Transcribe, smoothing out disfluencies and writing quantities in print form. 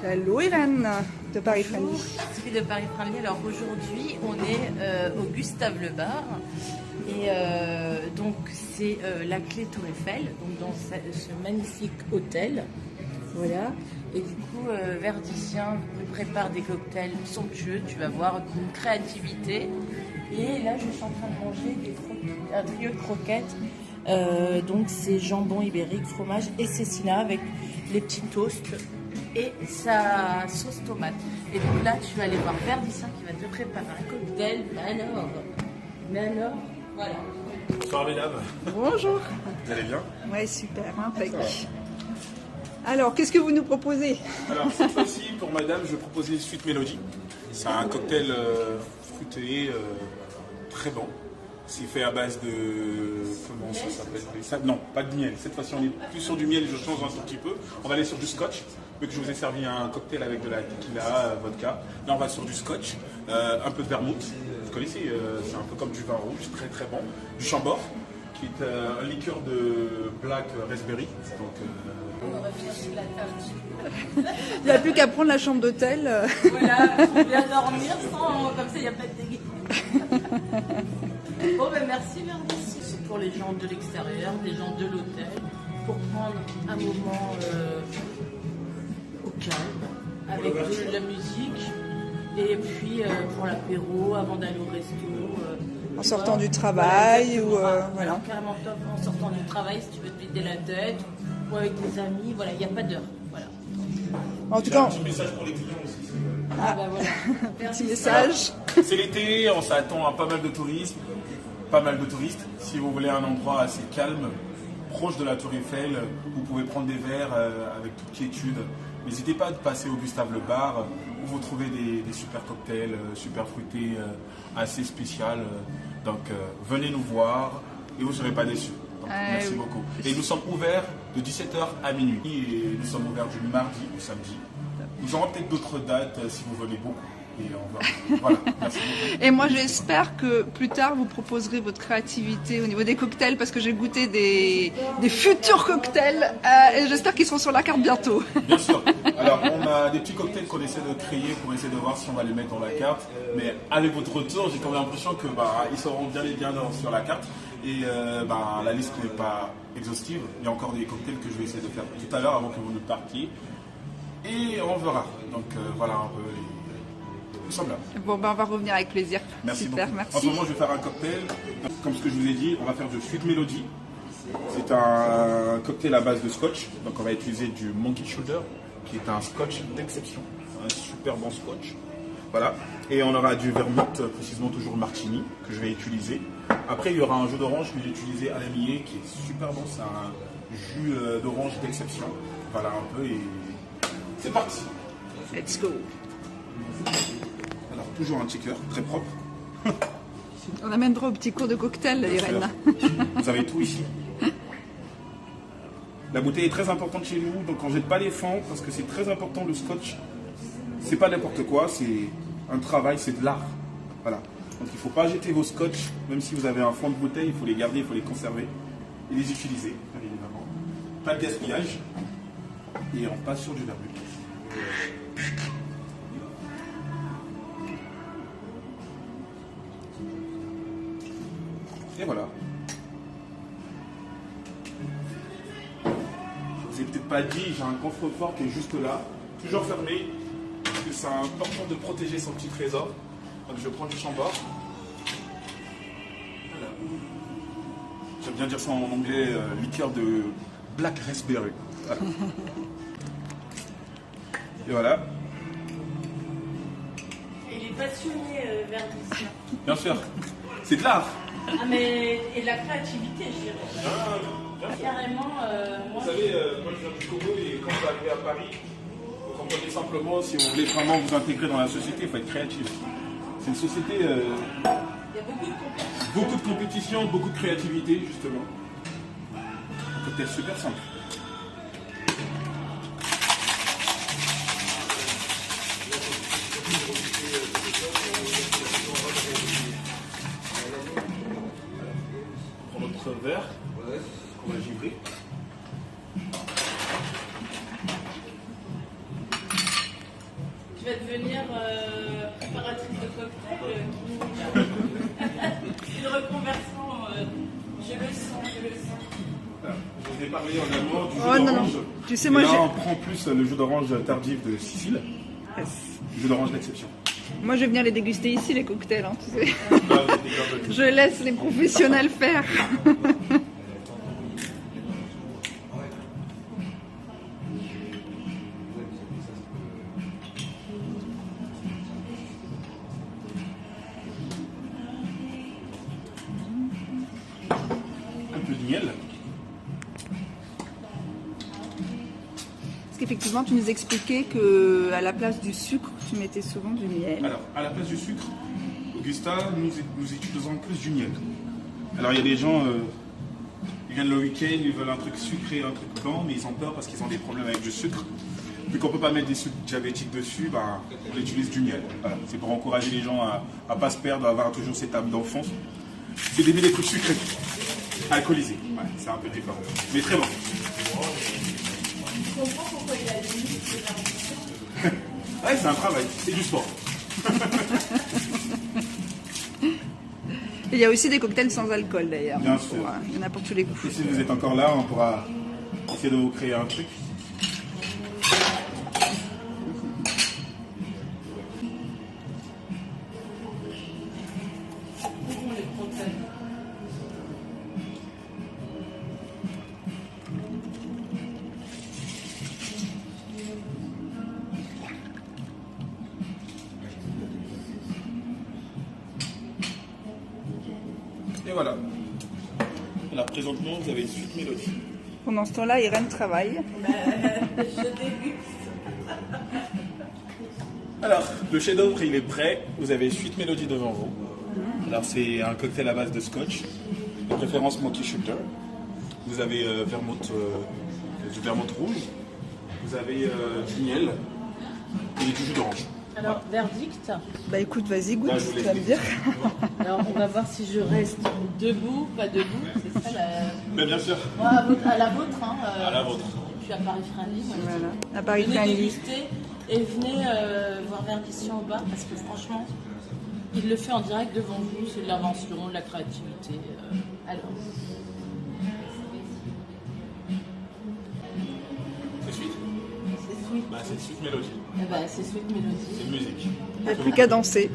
Hello Irène de Paris Friendly. Celui de Paris Friendly. Alors aujourd'hui, on est au Gustave Le Bar. Et donc c'est la clé Tour Eiffel, donc dans ce magnifique hôtel. Voilà. Et du coup, Verdicien me prépare des cocktails somptueux. Tu vas voir une créativité. Et là, je suis en train de manger un trio de croquettes. Donc c'est jambon ibérique, fromage et cécina avec les petits toasts et sa sauce tomate. Et donc là, tu vas aller voir Verdicien qui va te préparer un cocktail. Mais alors, voilà. Bonsoir mesdames. Bonjour. Vous allez bien? Ouais, super, impec. Alors, qu'est-ce que vous nous proposez? Alors cette fois-ci, pour madame, je vais proposer Sweet Melody. C'est un cocktail fruité, très bon. C'est fait à base de... Comment ça s'appelle? Non, pas de miel. Cette fois-ci, on est plus sur du miel et je change un tout petit peu. On va aller sur du scotch. Vu que je vous ai servi un cocktail avec de la tequila, vodka. Là, on va sur du scotch, un peu de vermouth. Vous connaissez, c'est un peu comme du vin rouge, très très bon. Du chambord, qui est un liqueur de black raspberry. Donc, On aurait cherché la table. Il n'y a plus qu'à prendre la chambre d'hôtel. Voilà, faut bien dormir sans, comme ça il n'y a pas de dégâts. Bon ben merci Verdicien. C'est pour les gens de l'extérieur, des gens de l'hôtel, pour prendre un moment au calme, avec de la musique, et puis pour l'apéro, avant d'aller au resto. En sortant du travail ou voilà, voilà. carrément top en sortant du travail si tu veux te vider la tête, ou avec des amis, voilà, il n'y a pas d'heure. Voilà. En tout j'ai un cas, petit message pour les clients aussi. Ah ben voilà. petit message. C'est l'été, on s'attend à pas mal de tourisme, pas mal de touristes. Si vous voulez un endroit assez calme, proche de la Tour Eiffel, vous pouvez prendre des verres avec toute quiétude. N'hésitez pas à passer au Gustave Le Bar, où vous trouvez des super cocktails, super fruités, assez spéciaux. Donc venez nous voir et vous ne serez pas déçus. Donc, merci oui. beaucoup. Et nous sommes ouverts de 17h à minuit. Et nous sommes ouverts du mardi au samedi. Nous aurons peut-être d'autres dates si vous venez beaucoup. Et on va... Voilà, merci beaucoup. Et moi, j'espère que plus tard, vous proposerez votre créativité au niveau des cocktails, parce que j'ai goûté des futurs cocktails et j'espère qu'ils seront sur la carte bientôt. Bien sûr. Alors, on a des petits cocktails qu'on essaie de créer pour essayer de voir si on va les mettre dans la carte. Mais avec votre retour, j'ai quand même l'impression que ils seront bien et bien sur la carte. Et la liste n'est pas exhaustive. Il y a encore des cocktails que je vais essayer de faire tout à l'heure avant que vous ne partiez. Et on verra. Donc voilà un peu. Nous sommes là. Bon, ben, on va revenir avec plaisir. Merci Super, beaucoup. merci. En ce moment, je vais faire un cocktail. Comme ce que je vous ai dit, on va faire du Sweet Melody. C'est un cocktail à base de scotch. Donc on va utiliser du Monkey Shoulder, qui est un scotch d'exception. Un super bon scotch. Voilà. Et on aura du vermouth, précisément toujours martini, que je vais utiliser. Après, il y aura un jus d'orange que j'ai utilisé à la millet, qui est super bon. C'est un jus d'orange d'exception. Voilà un peu et c'est parti. Let's go. Alors, toujours un shaker très propre. On a même droit au petit cours de cocktail, Irène. Vous avez tout ici. La bouteille est très importante chez nous, donc on ne jette pas les fonds parce que c'est très important le scotch. C'est pas n'importe quoi, c'est un travail, c'est de l'art. Voilà. Donc il ne faut pas jeter vos scotch, même si vous avez un fond de bouteille, il faut les garder, il faut les conserver et les utiliser, bien évidemment. Pas de gaspillage. Et on passe sur du vermouth. Et voilà. Je vous ai peut-être pas dit, j'ai un coffre-fort qui est juste là, toujours fermé, parce que c'est important de protéger son petit trésor. Donc je prends du chambord. Voilà. J'aime bien dire ça en anglais, liqueur de black raspberry. Voilà. Et voilà. Il est passionné Verdicien. Bien sûr, c'est de l'art. Ah mais et de la créativité je dirais. Carrément moi. Vous savez, moi je viens du Congo et quand vous arrivez à Paris, vous comprenez simplement, si vous voulez vraiment vous intégrer dans la société, il faut être créatif. C'est une société... Il y a beaucoup de compétition. Beaucoup de créativité, justement. Un cocktail super simple. On prend notre verre, qu'on va givrer. préparatrice de cocktail, une reconversion, je le sens. Je vous ai parlé en allemand du jus Oh non, non. d'orange. Tu sais, Et moi, là, j'ai- on prend plus le jus d'orange tardif de Sicile. Jus d'orange d'exception. Moi, je vais venir les déguster ici, les cocktails. Hein, tu sais. Là, vous êtes des bienvenus. Je laisse les professionnels faire. Un peu de miel. Parce qu'effectivement, tu nous expliquais que à la place du sucre, tu mettais souvent du miel. Alors, à la place du sucre, Augusta, nous utilisons plus du miel. Alors, il y a des gens, ils viennent le week-end, ils veulent un truc sucré, un truc blanc, mais ils ont peur parce qu'ils ont des problèmes avec le sucre. Vu qu'on ne peut pas mettre des sucres diabétiques dessus, ben, on utilise du miel. Voilà. C'est pour encourager les gens à ne pas se perdre, à avoir toujours cette âme d'enfance. C'est d'éviter des trucs sucrés, alcoolisés. Ouais, c'est un peu différent. Mais très bon. Je comprends pourquoi il a dit que Ouais, c'est un travail, c'est du sport. Et il y a aussi des cocktails sans alcool d'ailleurs. Bien sûr. Il y en a pour tous les goûts. Et si vous êtes encore là, on pourra essayer de vous créer un truc. Et voilà. Là, présentement, vous avez une suite mélodie. Pendant ce temps-là, Irène travaille. je déguste. Alors, le chef-d'œuvre, il est prêt. Vous avez suite mélodie devant vous. Alors, c'est un cocktail à base de scotch, de préférence Monkey Shooter. Vous avez du vermouth rouge. Vous avez du miel et du jus d'orange. Alors, verdict. Bah écoute, vas-y, goûte, Là, je vous tu vas me dire. Alors, on va voir si je reste debout, pas debout. C'est ça la. Mais bien sûr, Moi, à la vôtre. Hein, à la vôtre. Je suis à Paris Friendly. moi, je dis. Voilà, à Paris Venez Friendly. déguster et venez voir Verdiction au bar parce que franchement, il le fait en direct devant vous. C'est de l'invention, de la créativité. Alors, C'est suite. c'est sweet. Bah, c'est suite mélodie. Eh ben, c'est sweet mélodie. C'est musique. Il n'y a plus qu'à danser.